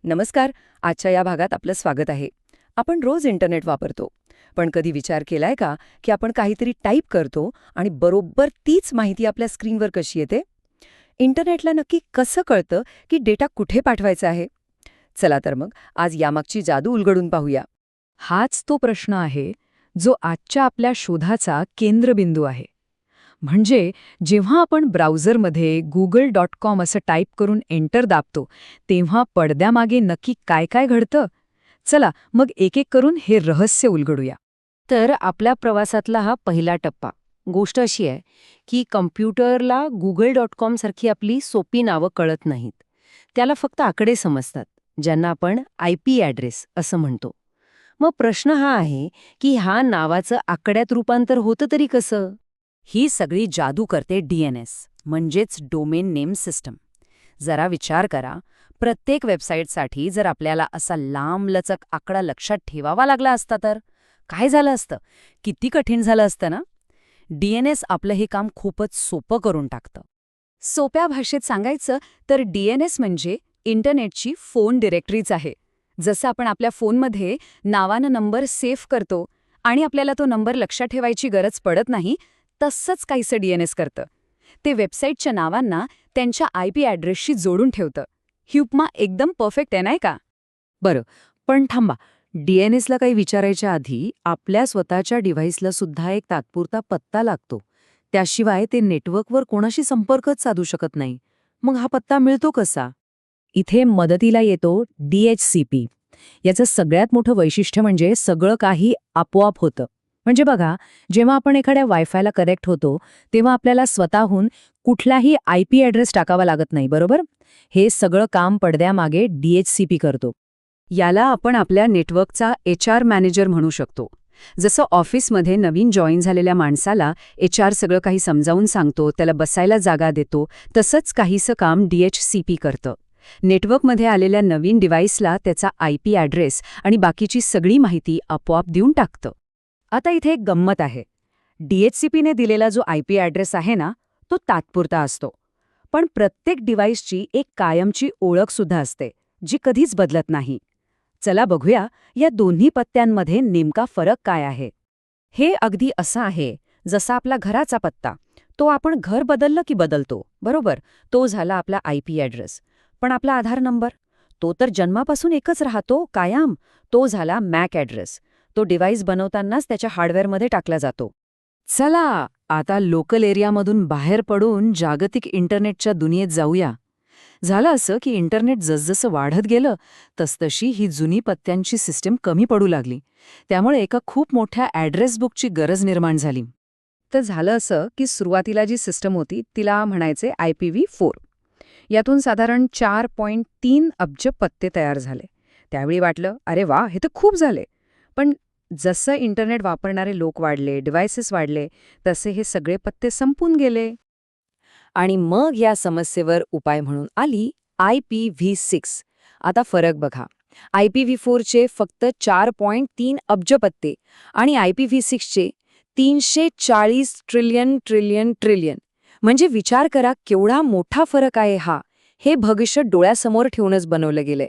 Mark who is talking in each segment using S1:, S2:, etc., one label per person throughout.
S1: नमस्कार. आजच्या या भागात आपलं स्वागत आहे. आपण रोज इंटरनेट वापरतो. पण कधी विचार केलाय का की आपण काहीतरी टाईप करतो आणि बरोबर तीच माहिती आपल्या स्क्रीनवर कशी येते? इंटरनेटला नक्की कसं कळतं की डेटा कुठे पाठवायचा आहे? चला तर मग आज यामागची जादू उलगडून पाहूया.
S2: हाच तो प्रश्न आहे जो आजच्या आपल्या शोधाचा केंद्रबिंदू आहे. म्हणजे जेव्हा आपण ब्राउझरमध्ये google.com असं टाईप करून एंटर दाबतो, तेव्हा पडद्यामागे नक्की काय काय घडतं? चला मग एक एक करून हे रहस्य उलगडूया.
S3: तर आपल्या प्रवासातला हा पहिला टप्पा. गोष्ट अशी आहे की कम्प्युटरला Google.com सारखी आपली सोपी नावं कळत नाहीत. त्याला फक्त आकडे समजतात, ज्यांना आपण IP ॲड्रेस असं म्हणतो. मग प्रश्न हा आहे की ह्या नावाचं आकड्यात रूपांतर होतं तरी कसं?
S4: ही सगळी जादू करते DNS म्हणजेच डोमेन नेम सिस्टम. जरा विचार करा, प्रत्येक वेबसाईटसाठी जर आपल्याला असा लांबलचक आकडा लक्षात ठेवावा लागला असता तर काय झालं असतं? किती कठीण झालं असतं ना? DNS आपलं हे काम खूपच सोपं करून टाकतं.
S2: सोप्या भाषेत सांगायचं तर DNS म्हणजे इंटरनेटची फोन डिरेक्टरीच आहे. जसं आपण आपल्या फोनमध्ये नावानं नंबर सेव्ह करतो आणि आपल्याला तो नंबर लक्षात ठेवायची गरज पडत नाही, तसंच काहीसं DNS करतं. ते वेबसाईटच्या नावांना त्यांच्या IP ॲड्रेसशी जोडून ठेवतं. ही उपमा एकदम परफेक्ट आहे नाही का?
S3: बरं, पण थांबा. DNSला काही विचारायच्या आधी आपल्या स्वतःच्या डिव्हाइसला सुद्धा एक तात्पुरता पत्ता लागतो. त्याशिवाय ते नेटवर्कवर कोणाशी संपर्कच साधू शकत नाही. मग हा पत्ता मिळतो कसा?
S5: इथे मदतीला येतो DHCP. याचं सगळ्यात मोठं वैशिष्ट्य म्हणजे सगळं काही आपोआप होतं. म्हणजे बघा, जेव्हा आपण एखाद्या वायफायला कनेक्ट होतो तेव्हा आपल्याला स्वतःहून कुठलाही IP ॲड्रेस टाकावा लागत नाही, बरोबर? हे सगळं काम पडद्यामागे DHCP करतो.
S1: याला आपण आपल्या नेटवर्कचा HR मॅनेजर म्हणू शकतो. जसं ऑफिसमध्ये नवीन जॉईन झालेल्या माणसाला HR सगळं काही समजावून सांगतो, त्याला बसायला जागा देतो, तसंच काहीसं काम DHCP करतं. नेटवर्कमध्ये आलेल्या नवीन डिव्हाइसला त्याचा IP ॲड्रेस आणि बाकीची सगळी माहिती आपोआप देऊन टाकतं.
S2: आता इथे एक गंमत आहे. DHCPने दिलेला जो IP ॲड्रेस आहे ना, तो तात्पुरता असतो. पण प्रत्येक डिव्हाइसची एक कायमची ओळखसुद्धा असते, जी कधीच बदलत नाही. चला बघूया या दोन्ही पत्त्यांमध्ये नेमका फरक काय आहे.
S1: हे अगदी असं आहे जसा आपला घराचा पत्ता. तो आपण घर बदललं की बदलतो, बरोबर? तो झाला आपला IP ॲड्रेस. पण आपला आधार नंबर, तो तर जन्मापासून एकच राहतो, कायम. तो झाला MAC ॲड्रेस. तो डिव्हाइस बनवतानाच त्याच्या हार्डवेअरमध्ये टाकला जातो.
S3: चला, आता लोकल एरियामधून बाहेर पडून जागतिक इंटरनेटच्या दुनियेत जाऊया. झालं असं की इंटरनेट जसजसं वाढत गेलं तसतशी ही जुनी पत्त्यांची सिस्टीम कमी पडू लागली. त्यामुळे एका खूप मोठ्या ॲड्रेस बुकची गरज निर्माण झाली.
S1: तर झालं असं की सुरुवातीला जी सिस्टम होती तिला म्हणायचे IPv4. यातून साधारण 4.3 अब्ज पत्ते तयार झाले. त्यावेळी वाटलं, अरे वा, हे तर खूप झाले. पण जसं इंटरनेट वापरणारे लोक वाढले, डिव्हायसेस वाढले, तसे हे सगळे पत्ते संपून गेले.
S3: आणि मग या समस्येवर उपाय म्हणून आली IPv6. आता फरक बघा. IPv4चे फक्त 4.3 अब्ज पत्ते आणि IPv6चे 340 ट्रिलियन ट्रिलियन ट्रिलियन. म्हणजे विचार करा केवढा मोठा फरक आहे हा. हे भविष्य डोळ्यासमोर ठेवूनच बनवलं गेलंय.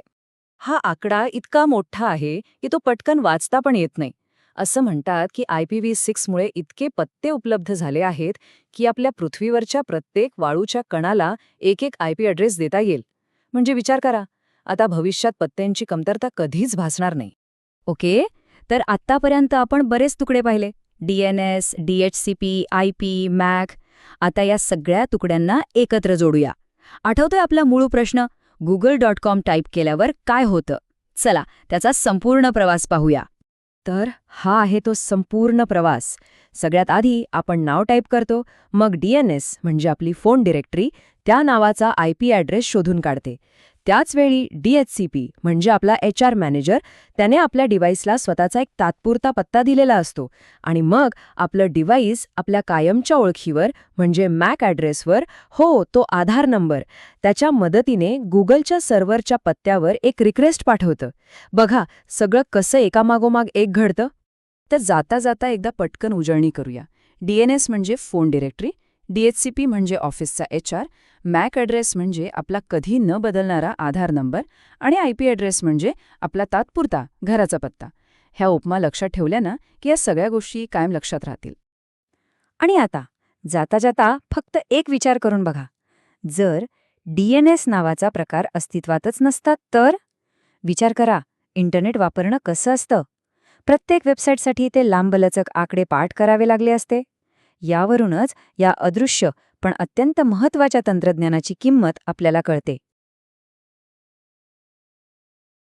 S2: हा आकडा इतका मोठा आहे की तो पटकन वाचता पण येत नाही. असं म्हणतात की IPv6मुळे इतके पत्ते उपलब्ध झाले आहेत की आपल्या पृथ्वीवरच्या प्रत्येक वाळूच्या कणाला एक एक IP ॲड्रेस देता येईल. म्हणजे विचार करा, आता भविष्यात पत्त्यांची कमतरता कधीच भासणार नाही.
S1: ओके, तर आत्तापर्यंत आपण बरेच तुकडे पाहिले. DNS, DHCP, IP, MAC. आता या सगळ्या तुकड्यांना एकत्र जोडूया. आठवतोय आपला मूळ प्रश्न? Google.com टाईप केल्यावर काय होतं? चला, त्याचा संपूर्ण प्रवास पाहूया.
S3: तर हा आहे तो संपूर्ण प्रवास. सगळ्यात आधी आपण नाव टाईप करतो, मग DNS म्हणजे आपली फोन डिरेक्टरी त्या नावाचा IP ॲड्रेस शोधून काढते. त्याचवेळी DHCP म्हणजे आपला HR मॅनेजर, त्याने आपल्या डिव्हाइसला स्वतःचा एक तात्पुरता पत्ता दिलेला असतो आणि मग आपलं डिव्हाइस आपल्या कायमच्या ओळखीवर म्हणजे MAC ॲड्रेसवर, हो तो आधार नंबर, त्याच्या मदतीने गुगलच्या सर्व्हरच्या पत्त्यावर एक रिक्वेस्ट पाठवतं. बघा सगळं कसं एकामागोमाग एक घडतं. तर जाता जाता एकदा पटकन उजळणी करूया. DNS म्हणजे फोन डिरेक्टरी,
S1: DHCP म्हणजे ऑफिसचा HR, मॅक ॲड्रेस म्हणजे आपला कधी न बदलणारा आधार नंबर आणि IP ॲड्रेस म्हणजे आपला तात्पुरता घराचा पत्ता. ह्या उपमा लक्षात ठेवल्या ना की या सगळ्या गोष्टी कायम लक्षात राहतील.
S2: आणि आता जाता जाता फक्त एक विचार करून बघा. जर DNS नावाचा प्रकार अस्तित्वातच नसतात तर? विचार करा, इंटरनेट वापरणं कसं असतं? प्रत्येक वेबसाईटसाठी ते लांबलचक आकडे पाठ करावे लागले असते. यावरूनच या अदृश्य पण अत्यंत महत्त्वाच्या तंत्रज्ञानाची किंमत आपल्याला कळते.